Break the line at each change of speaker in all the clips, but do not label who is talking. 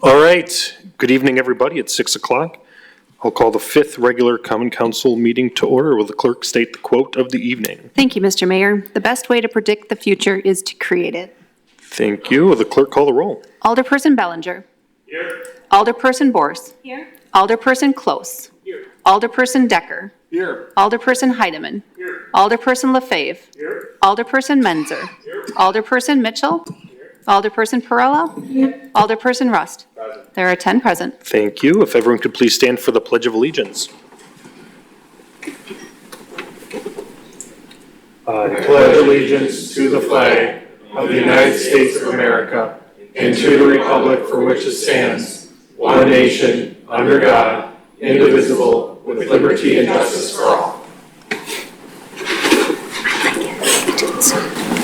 All right. Good evening, everybody. It's 6 o'clock. I'll call the fifth regular Common Council meeting to order. Will the clerk state the quote of the evening?
Thank you, Mr. Mayor. The best way to predict the future is to create it.
Thank you. Will the clerk call the roll?
Alderperson Bellinger.
Here.
Alderperson Bors.
Here.
Alderperson Close.
Here.
Alderperson Decker.
Here.
Alderperson Heidemann.
Here.
Alderperson LaFave.
Here.
Alderperson Menzer.
Here.
Alderperson Mitchell. Alderperson Perella. Alderperson Rust.
Present.
There are 10 present.
Thank you. If everyone could please stand for the Pledge of Allegiance.
I pledge allegiance to the flag of the United States of America and to the republic for which it stands, one nation, under God, indivisible, with liberty and justice for all.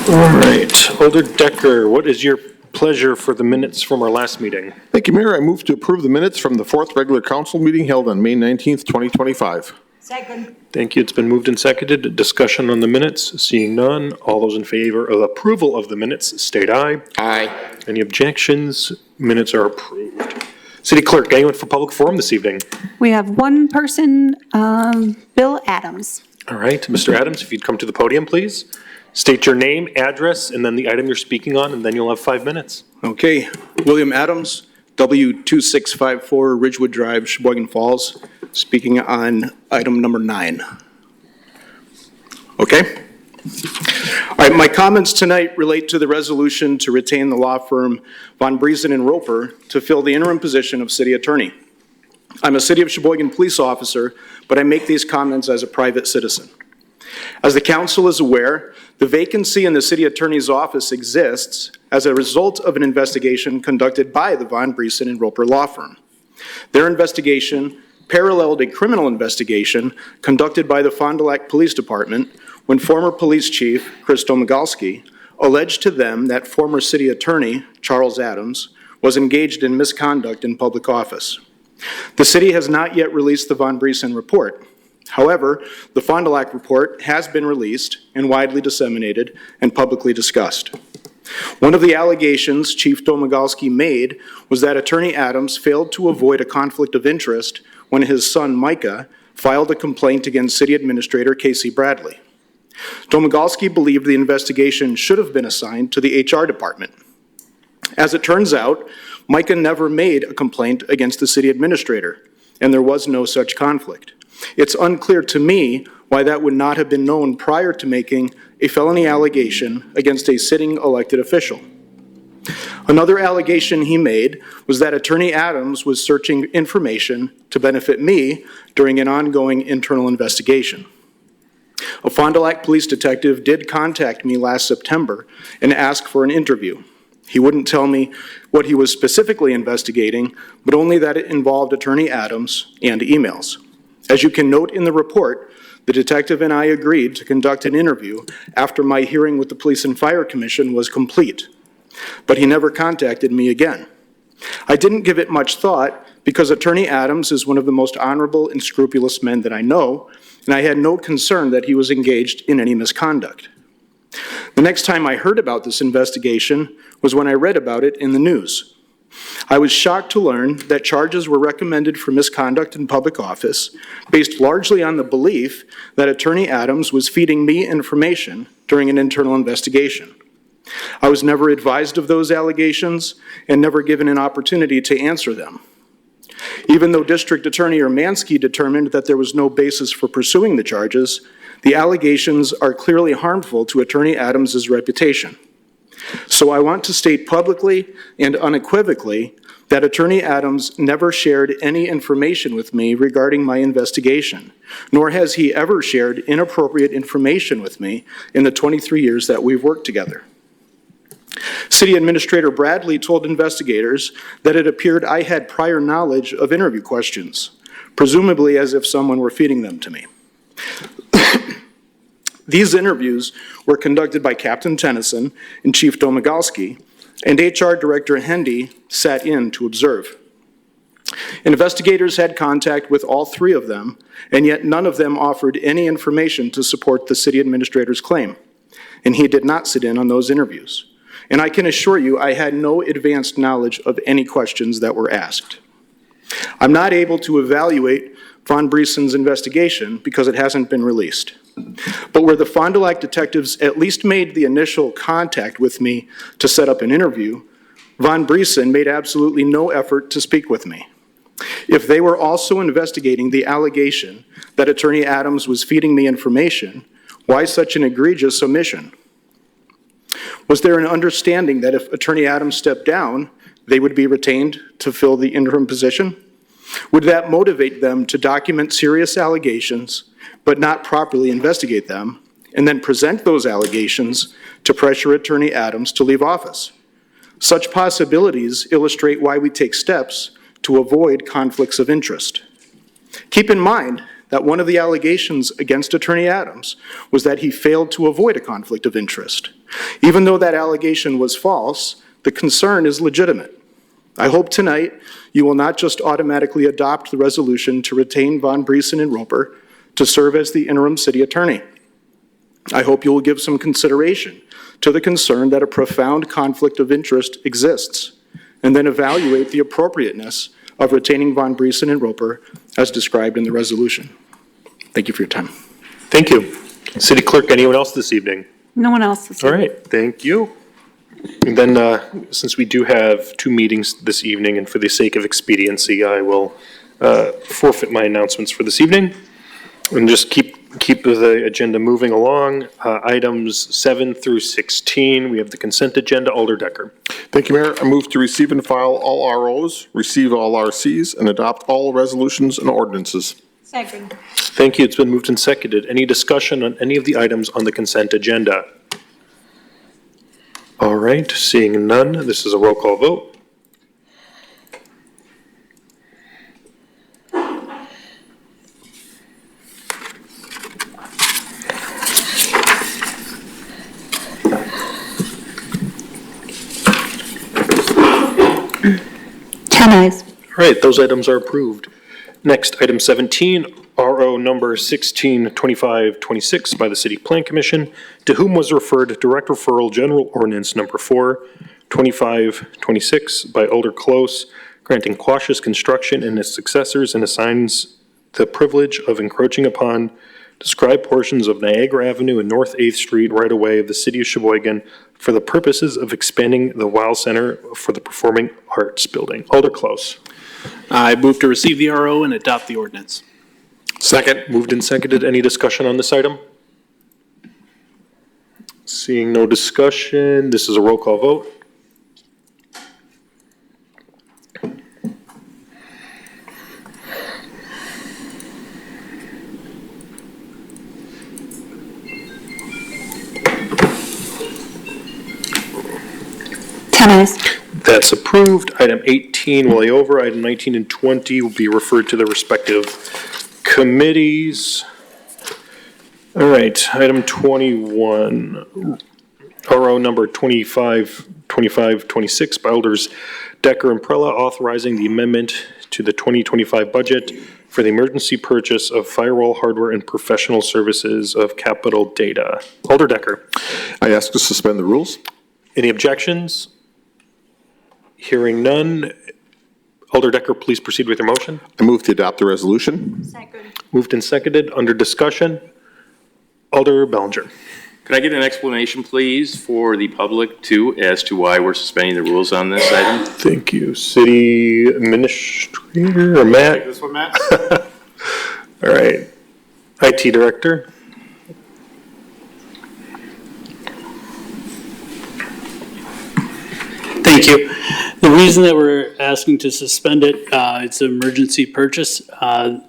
All right. Alder Decker, what is your pleasure for the minutes from our last meeting?
Thank you, Mayor. I move to approve the minutes from the fourth regular council meeting held on May 19th, 2025.
Second.
Thank you. It's been moved and seconded. Discussion on the minutes. Seeing none. All those in favor of approval of the minutes state aye.
Aye.
Any objections? Minutes are approved. City Clerk, anyone for public forum this evening?
We have one person, Bill Adams.
All right. Mr. Adams, if you'd come to the podium, please. State your name, address, and then the item you're speaking on, and then you'll have 5 minutes.
Okay, William Adams, W2654 Ridgewood Drive, Sheboygan Falls, speaking on item number 9. Okay? All right, my comments tonight relate to the resolution to retain the law firm Von Briesen and Roper to fill the interim position of city attorney. I'm a City of Sheboygan police officer, but I make these comments as a private citizen. As the council is aware, the vacancy in the city attorney's office exists as a result of an investigation conducted by the Von Briesen and Roper law firm. Their investigation paralleled a criminal investigation conducted by the Fond du Lac Police Department when former police chief Chris Domagalski alleged to them that former city attorney Charles Adams was engaged in misconduct in public office. The city has not yet released the Von Briesen report. However, the Fond du Lac report has been released and widely disseminated and publicly discussed. One of the allegations Chief Domagalski made was that Attorney Adams failed to avoid a conflict of interest when his son Micah filed a complaint against City Administrator Casey Bradley. Domagalski believed the investigation should have been assigned to the HR department. As it turns out, Micah never made a complaint against the City Administrator, and there was no such conflict. It's unclear to me why that would not have been known prior to making a felony allegation against a sitting elected official. Another allegation he made was that Attorney Adams was searching information to benefit me during an ongoing internal investigation. A Fond du Lac police detective did contact me last September and ask for an interview. He wouldn't tell me what he was specifically investigating, but only that it involved Attorney Adams and emails. As you can note in the report, the detective and I agreed to conduct an interview after my hearing with the Police and Fire Commission was complete, but he never contacted me again. I didn't give it much thought because Attorney Adams is one of the most honorable and scrupulous men that I know, and I had no concern that he was engaged in any misconduct. The next time I heard about this investigation was when I read about it in the news. I was shocked to learn that charges were recommended for misconduct in public office based largely on the belief that Attorney Adams was feeding me information during an internal investigation. I was never advised of those allegations and never given an opportunity to answer them. Even though District Attorney Urmanski determined that there was no basis for pursuing the charges, the allegations are clearly harmful to Attorney Adams' reputation. So I want to state publicly and unequivocally that Attorney Adams never shared any information with me regarding my investigation, nor has he ever shared inappropriate information with me in the 23 years that we've worked together. City Administrator Bradley told investigators that it appeared I had prior knowledge of interview questions, presumably as if someone were feeding them to me. These interviews were conducted by Captain Tennyson and Chief Domagalski, and HR Director Hendy sat in to observe. Investigators had contact with all three of them, and yet none of them offered any information to support the city administrator's claim, and he did not sit in on those interviews. and I can assure you I had no advanced knowledge of any questions that were asked. I'm not able to evaluate Von Briesen's investigation because it hasn't been released. But where the Fond du Lac detectives at least made the initial contact with me to set up an interview, Von Briesen made absolutely no effort to speak with me. If they were also investigating the allegation that Attorney Adams was feeding me information, why such an egregious omission? Was there an understanding that if Attorney Adams stepped down, they would be retained to fill the interim position? Would that motivate them to document serious allegations, but not properly investigate them, and then present those allegations to pressure Attorney Adams to leave office? Such possibilities illustrate why we take steps to avoid conflicts of interest. Keep in mind that one of the allegations against Attorney Adams was that he failed to avoid a conflict of interest. Even though that allegation was false, the concern is legitimate. I hope tonight you will not just automatically adopt the resolution to retain Von Briesen and Roper to serve as the interim city attorney. I hope you will give some consideration to the concern that a profound conflict of interest exists, and then evaluate the appropriateness of retaining Von Briesen and Roper as described in the resolution. Thank you for your time.
Thank you. City Clerk, anyone else this evening?
No one else this
All
evening.
right, thank you. And then, since we do have two meetings this evening, and for the sake of expediency, I will forfeit my announcements for this evening and just keep the agenda moving along. Items 7 through 16, we have the consent agenda. Alder Decker.
Thank you, Mayor. I move to receive and file all ROs, receive all RCs, and adopt all resolutions and ordinances.
Second.
Thank you. It's been moved and seconded. Any discussion on any of the items on the consent agenda? All right, seeing none, this is a roll call vote.
Ten ayes.
All right, those items are approved. Next, item 17, RO number 162526 by the City Plan Commission, to whom was referred direct referral general ordinance number 4, 2526 by Alder Close, granting cautious construction and its successors and assigns the privilege of encroaching upon described portions of Niagara Avenue and North 8th Street right-of-way of the City of Sheboygan for the purposes of expanding the WOW Center for the Performing Arts Building. Alder Close.
I move to receive the RO and adopt the ordinance.
Second.
Moved and seconded. Any discussion on this item? Seeing no discussion, this is a roll call vote.
Ten ayes.
That's approved. Item 18 will lay over. Item 19 and 20 will be referred to the respective committees. All right, item 21, RO number 2526 by Alders Decker and Prella, authorizing the amendment to the 2025 budget for the emergency purchase of firewall hardware and professional services of Capital Data. Alder Decker.
I ask to suspend the rules.
Any objections? Hearing none. Alder Decker, please proceed with your motion.
I move to adopt the resolution.
Second.
Moved and seconded. Under discussion. Alder Bellinger.
Could I get an explanation, please, for the public, too, as to why we're suspending the rules on this item?
Thank you. City Administrator or Matt?
This one, Matt?
All right. IT Director.
Thank you. The reason that we're asking to suspend it, it's an emergency purchase. The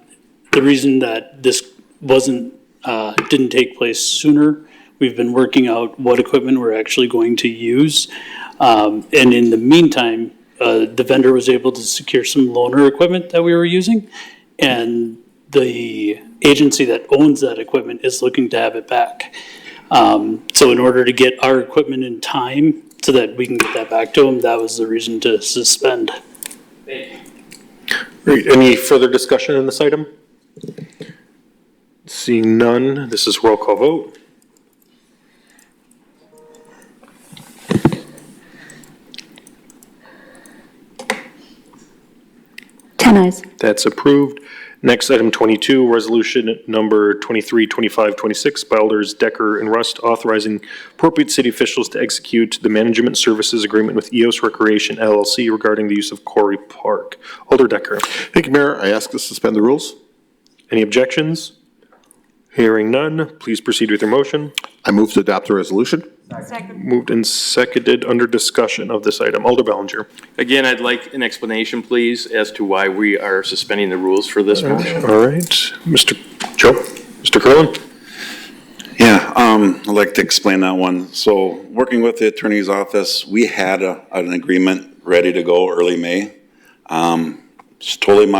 reason that this didn't take place sooner, we've been working out what equipment we're actually going to use. And in the meantime, the vendor was able to secure some loaner equipment that we were using. And the agency that owns that equipment is looking to have it back. So in order to get our equipment in time so that we can get that back to them, that was the reason to suspend.
Great. Any further discussion on this item? Seeing none, this is roll call vote.
10 eyes.
That's approved. Next, item 22, resolution number 232526 by Alders Decker and Rust authorizing appropriate city officials to execute the management services agreement with EOS Recreation LLC regarding the use of Quarry Park. Alder Decker.
Thank you, Mayor. I ask to suspend the rules.
Any objections? Hearing none, please proceed with your motion.
I move to adopt the resolution.
Moved and seconded under discussion of this item. Alder Bellinger.
Again, I'd like an explanation, please, as to why we are suspending the rules for this motion.
All right, Mr. Joe, Mr. Curlin.
Yeah, I'd like to explain that one. So, working with the attorney's office, we had an agreement ready to go early May. It's totally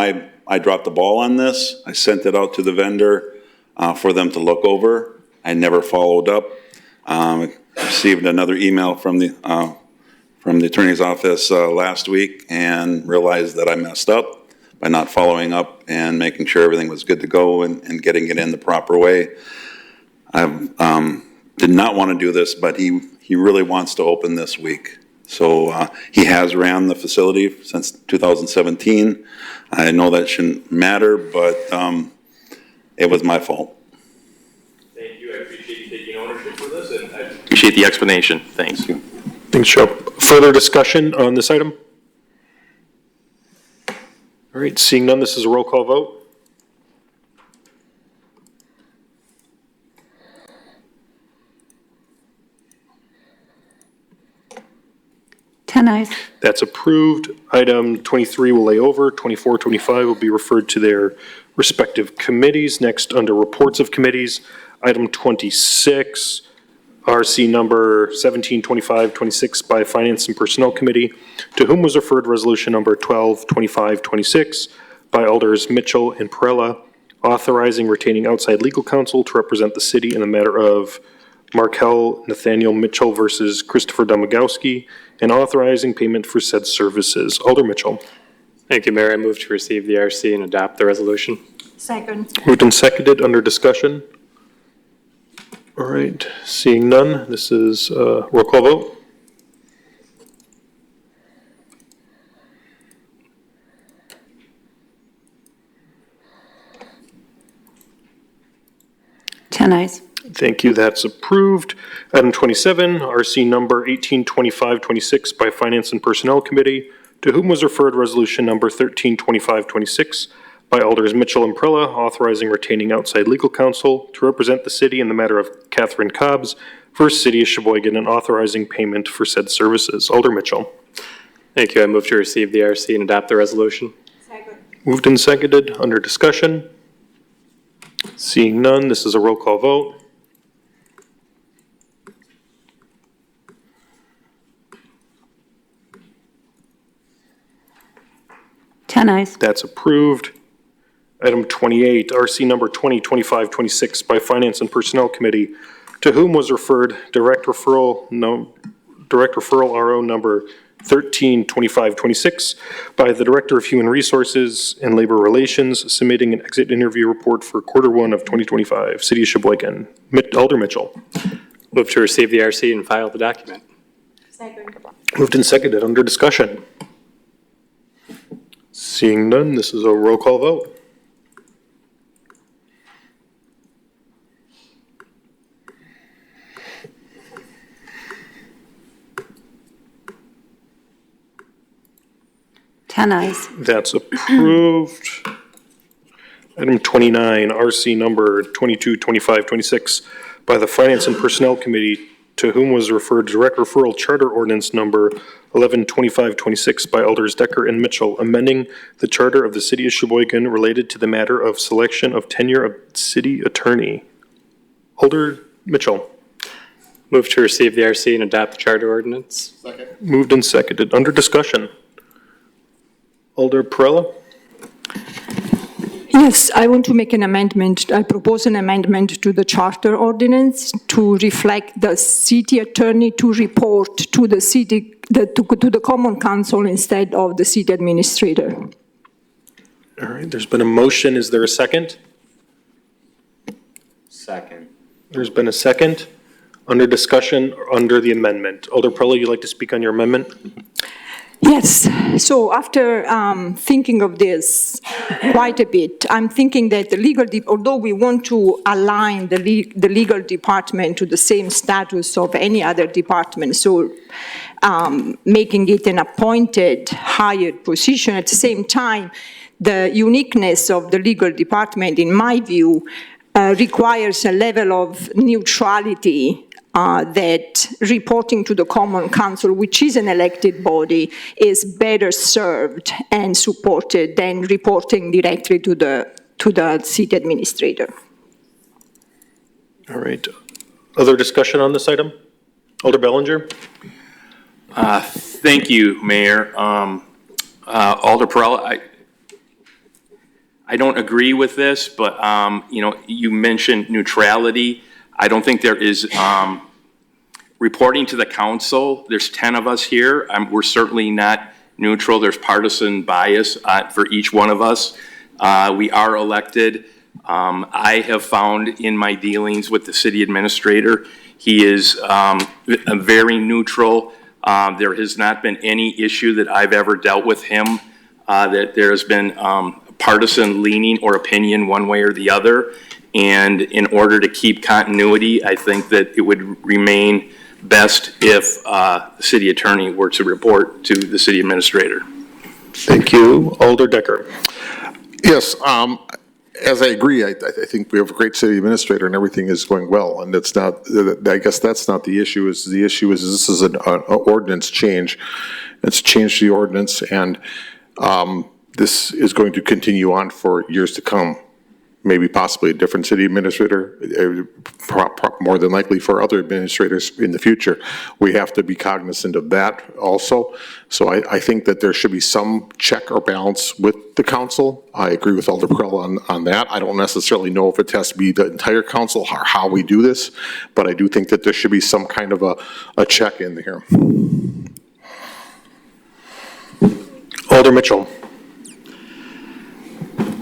I dropped the ball on this. I sent it out to the vendor for them to look over. I never followed up. Received another email from the attorney's office last week and realized that I messed up by not following up and making sure everything was good to go and getting it in the proper way. I did not want to do this, but he really wants to open this week. So he has ran the facility since 2017. I know that shouldn't matter, but it was my fault.
Thank you. I appreciate you taking ownership for this, and I appreciate the explanation. Thanks.
Thanks, Joe. Further discussion on this item? All right, seeing none, this is a roll call vote.
Ten eyes.
That's approved. Item 23 will lay over. 24, 25 will be referred to their respective committees. Next, under reports of committees, item 26, RC number 172526 by Finance and Personnel Committee, to whom was referred resolution number 122526 by Alders Mitchell and Perella, authorizing retaining outside legal counsel to represent the city in the matter of Markel Nathaniel Mitchell versus Christopher Domagowski, and authorizing payment for said services. Alder Mitchell.
Thank you, Mayor. I move to receive the RC and adopt the resolution.
Second.
Moved and seconded under discussion. All right, seeing none, this is a roll call vote.
Ten eyes.
Thank you, that's approved. Item 27, RC number 182526 by Finance and Personnel Committee, to whom was referred resolution number 132526 by Alders Mitchell and Prella, authorizing retaining outside legal counsel to represent the city in the matter of Catherine Cobbs versus City of Sheboygan, and authorizing payment for said services. Alder Mitchell.
Thank you. I move to receive the RC and adopt the resolution.
Moved and seconded under discussion. Seeing none, this is a roll call vote.
Ten eyes.
That's approved. Item 28, RC number 202526 by Finance and Personnel Committee, to whom was referred direct referral RO number 132526 by the Director of Human Resources and Labor Relations, submitting an exit interview report for Q1 of 2025, City of Sheboygan. Alder Mitchell.
Move to receive the RC and file the document.
Moved and seconded under discussion. Seeing none, this is a roll call vote.
Ten eyes.
That's approved. Item 29, RC number 222526 by the Finance and Personnel Committee, to whom was referred direct referral charter ordinance number 112526 by Alders Decker and Mitchell, amending the charter of the City of Sheboygan related to the matter of selection of tenure of city attorney. Alder Mitchell.
Move to receive the RC and adopt the charter ordinance.
Moved and seconded. Under discussion. Alder Perella.
Yes, I want to make an amendment. I propose an amendment to the charter ordinance to reflect the city attorney to report to the city, to the common council instead of the city administrator.
All right, there's been a motion. Is there a second?
Second.
There's been a second. Under discussion or under the amendment. Alder Perella, you'd like to speak on your amendment?
Yes, so after thinking of this quite a bit, I'm thinking that the although we want to align the legal department to the same status of any other department, so making it an appointed, hired position, at the same time, the uniqueness of the legal department, in my view, requires a level of neutrality that reporting to the Common Council, which is an elected body, is better served and supported than reporting directly to the city administrator.
All right. Other discussion on this item? Alder Bellinger?
Thank you, Mayor. Alder Perrella, I don't agree with this, but, you mentioned neutrality. I don't think there is reporting to the council. There's 10 of us here. We're certainly not neutral. There's partisan bias for each one of us. We are elected. I have found in my dealings with the city administrator, he is very neutral. There has not been any issue that I've ever dealt with him that there has been partisan leaning or opinion one way or the other. And in order to keep continuity, I think that it would remain best if the city attorney were to report to the city administrator.
Thank you. Alder Decker?
Yes, as I agree, I think we have a great city administrator and everything is going well. And it's not, I guess that's not the issue. The issue is this is an ordinance change. It's changed the ordinance, and this is going to continue on for years to come. Maybe possibly a different city administrator, more than likely for other administrators in the future. We have to be cognizant of that also. So I think that there should be some check or balance with the council. I agree with Alder Perrella on that. I don't necessarily know if it has to be the entire council or how we do this, but I do think that there should be some kind of a check in here.
Alder Mitchell?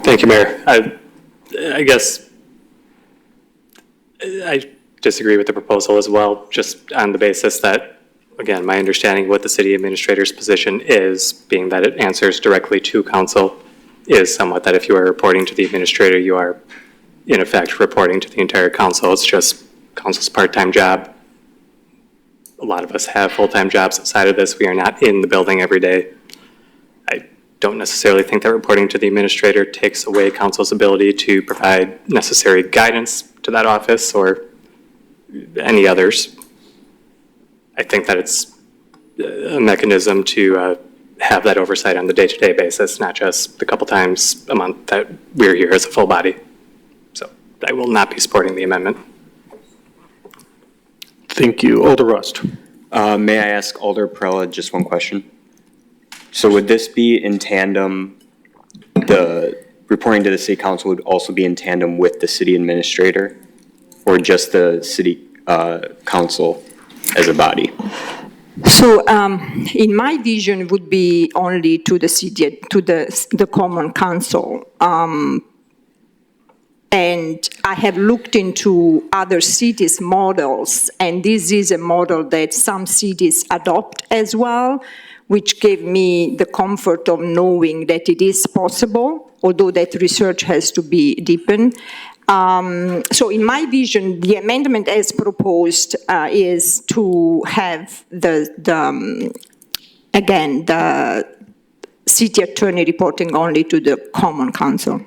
Thank you, Mayor. I guess I disagree with the proposal as well, just on the basis that, again, my understanding of what the city administrator's position is, being that it answers directly to council, is somewhat that if you are reporting to the administrator, you are in effect reporting to the entire council. It's just council's part-time job. A lot of us have full-time jobs outside of this. We are not in the building every day. Don't necessarily think that reporting to the administrator takes away council's ability to provide necessary guidance to that office or any others. I think that it's a mechanism to have that oversight on the day-to-day basis, not just the couple times a month that we're here as a full body. So I will not be supporting the amendment.
Thank you. Alder Rust?
May I ask Alder Perrella just one question? So would this be in tandem, the reporting to the city council would also be in tandem with the city administrator, or just the city council as a body?
So in my vision, it would be only to the city, to the Common Council. And I have looked into other cities' models, and this is a model that some cities adopt as well, which gave me the comfort of knowing that it is possible, although that research has to be deepened. So in my vision, the amendment as proposed is to have again, the city attorney reporting only to the Common Council.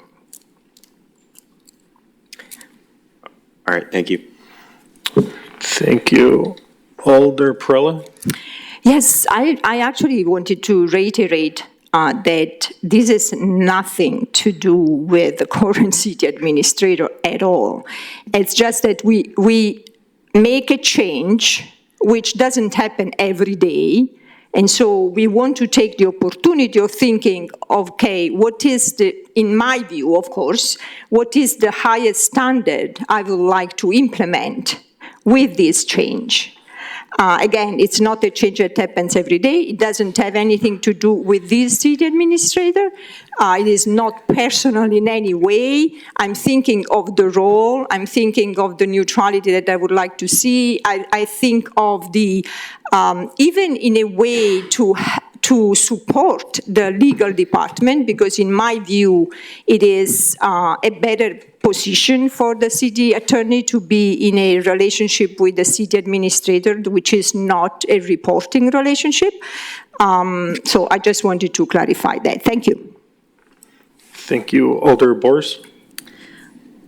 All right, thank you.
Thank you. Alder Perrella?
Yes, I actually wanted to reiterate that this is nothing to do with the current city administrator at all. It's just that we make a change which doesn't happen every day. And so we want to take the opportunity of thinking, okay, what is in my view, of course, what is the highest standard I would like to implement with this change? Again, it's not a change that happens every day. It doesn't have anything to do with this city administrator. It is not personal in any way. I'm thinking of the role. I'm thinking of the neutrality that I would like to see. I think of the, even in a way to to support the legal department, because in my view, it is a better position for the city attorney to be in a relationship with the city administrator, which is not a reporting relationship. So I just wanted to clarify that. Thank you.
Thank you. Alder Boers?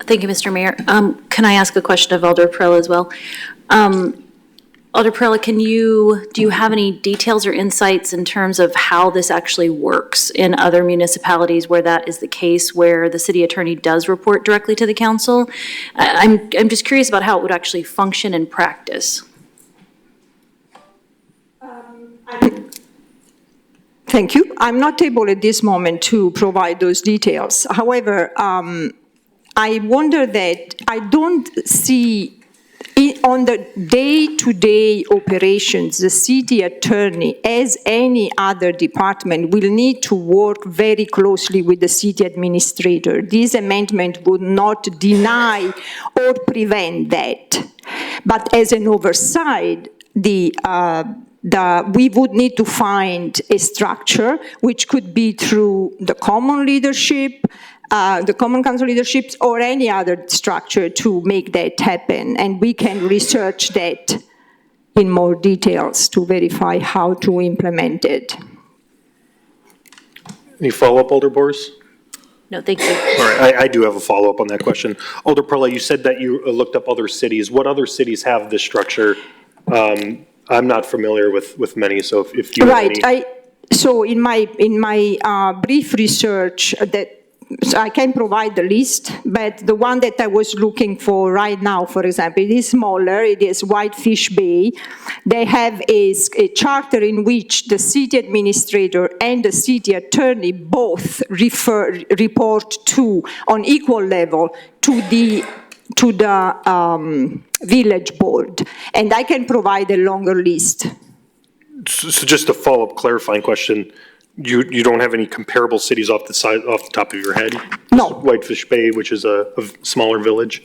Thank you, Mr. Mayor. Can I ask a question of Alder Perla as well? Alder Perla, do you have any details or insights in terms of how this actually works in other municipalities where that is the case, where the city attorney does report directly to the council? I'm just curious about how it would actually function in practice.
Thank you. I'm not able at this moment to provide those details. However, I wonder that I don't see on the day-to-day operations, the city attorney, as any other department, will need to work very closely with the city administrator. This amendment would not deny or prevent that. But as an oversight, we would need to find a structure which could be through the common leadership, the common council leaderships, or any other structure to make that happen. And we can research that in more details to verify how to implement it.
Any follow-up, Alder Boers?
No, thank you.
All right, I do have a follow-up on that question. Alder Perla, you said that you looked up other cities. What other cities have this structure? I'm not familiar with many, so if you have any.
Right. So in my brief research, so I can provide the list, but the one that I was looking for right now, for example, it is smaller. It is Whitefish Bay. They have a charter in which the city administrator and the city attorney both report to, on equal level, to the village board, and I can provide a longer list.
So just a follow-up clarifying question. You don't have any comparable cities off the top of your head?
No.
Whitefish Bay, which is a smaller village?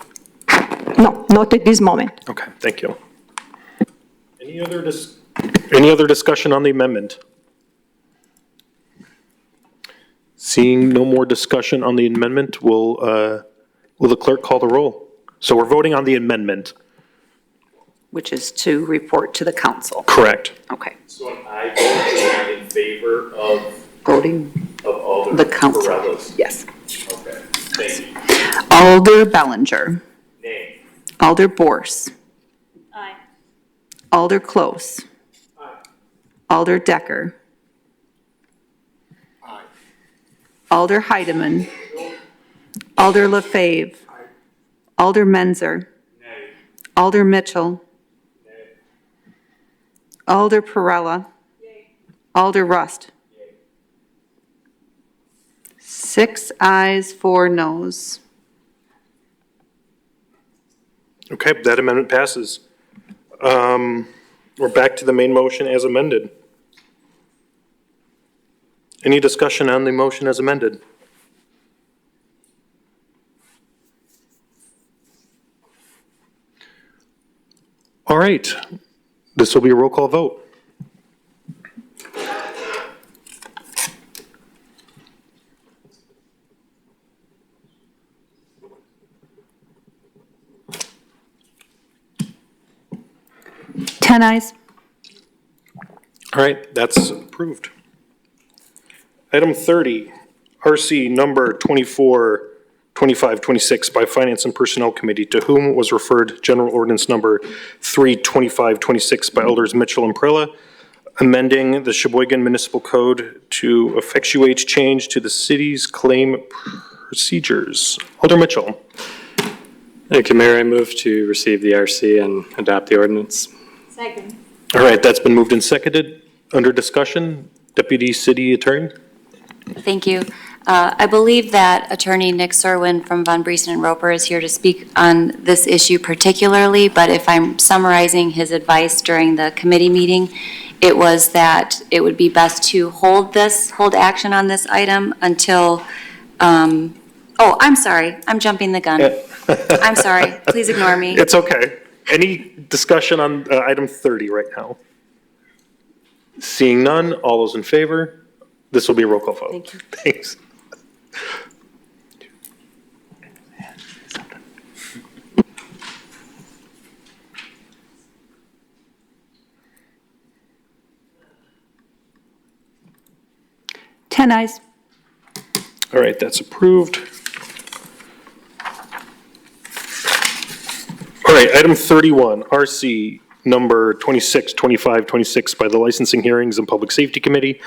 No, not at this moment.
Okay, thank you. Any other discussion on the amendment? Seeing no more discussion on the amendment, will the clerk call the roll? So we're voting on the amendment.
Which is to report to the council.
Correct.
Okay.
So I vote in favor of
Voting
Alder
the council.
Perrellas.
Yes.
Okay, thank you.
Alder Bellinger.
Nay.
Alder Boers.
Aye.
Alder Close. Alder Decker. Alder Heidemann. Alder LaFave. Alder Menzer. Alder Mitchell. Alder Perella. Alder Rust. 6 ayes, 4 noes.
Okay, that amendment passes. We're back to the main motion as amended. Any discussion on the motion as amended? All right, this will be a roll call vote.
Ten ayes.
All right, that's approved. Item 30, RC number 242526 by Finance and Personnel Committee, to whom was referred General Ordinance number 32526 by Elders Mitchell and Perella, amending the Sheboygan Municipal Code to effectuate change to the city's claim procedures. Alder Mitchell.
Thank you, Mayor. I move to receive the RC and adopt the ordinance.
Second.
All right, that's been moved and seconded. Under discussion, Deputy City Attorney.
Thank you. I believe that Attorney Nick Serwin from Von Briesen and Roper is here to speak on this issue particularly, but if I'm summarizing his advice during the committee meeting, it was that it would be best to hold action on this item until, oh, I'm sorry, I'm jumping the gun. I'm sorry, please ignore me.
It's okay. Any discussion on item 30 right now? Seeing none, all those in favor? This will be a roll call vote.
Thank you.
Thanks.
Ten ayes.
All right, that's approved. All right, item 31, RC number 262526 by the Licensing Hearings and Public Safety Committee,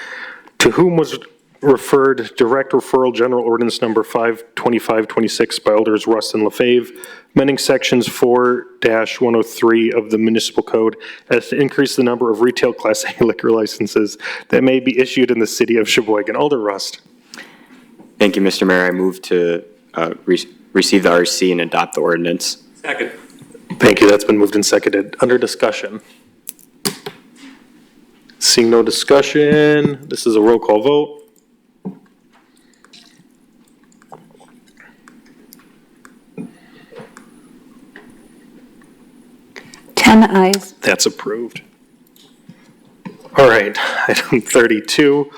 to whom was referred direct referral general ordinance number 52526 by Alders Rust and LaFave, amending sections 4-103 of the municipal code as to increase the number of retail Class A liquor licenses that may be issued in the city of Sheboygan. Alder Rust.
Thank you, Mr. Mayor. I move to receive the RC and adopt the ordinance.
Second.
Thank you. That's been moved and seconded. Under discussion. Seeing no discussion, this is a roll call vote.
Ten ayes.
That's approved. All right, item 32,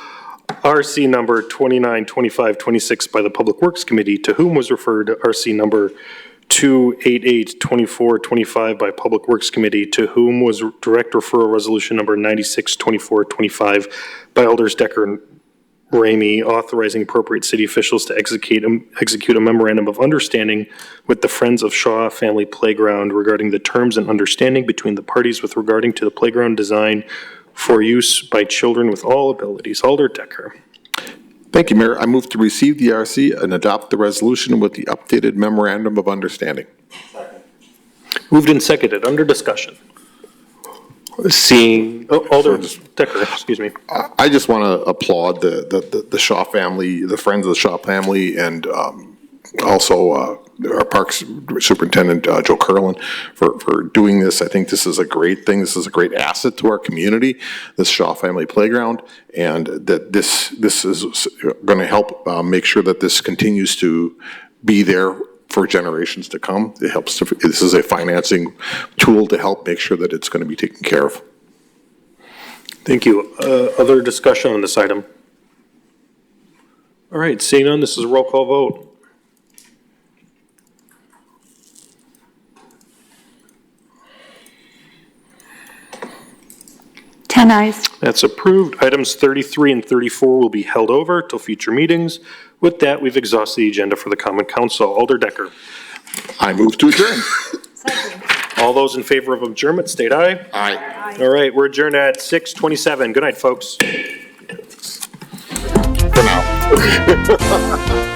RC number 292526 by the Public Works Committee, to whom was referred RC number 2882425 by Public Works Committee, to whom was direct referral resolution number 962425 by Alders Decker and Ramey, authorizing appropriate city officials to execute a memorandum of understanding with the Friends of Shaw Family Playground regarding the terms and understanding between the parties with regarding to the playground design for use by children with all abilities. Alder Decker.
Thank you, Mayor. I move to receive the RC and adopt the resolution with the updated memorandum of understanding.
Moved and seconded. Under discussion. Seeing, Alder Decker, excuse me.
I just want to applaud the Shaw family, the Friends of the Shaw family, and also our Parks Superintendent, Joe Curlin, for doing this. I think this is a great thing. This is a great asset to our community, this Shaw Family Playground, and that this is going to help make sure that this continues to be there for generations to come. It helps to, this is a financing tool to help make sure that it's going to be taken care of.
Thank you. Other discussion on this item? All right, seeing none, this is a roll call vote.
Ten ayes.
That's approved. Items 33 and 34 will be held over till future meetings. With that, we've exhausted the agenda for the Common Council. Alder Decker.
I move to adjourn.
All those in favor of adjournment, state aye.
Aye.
All right, we're adjourned at 6:27. Good night, folks.
For now.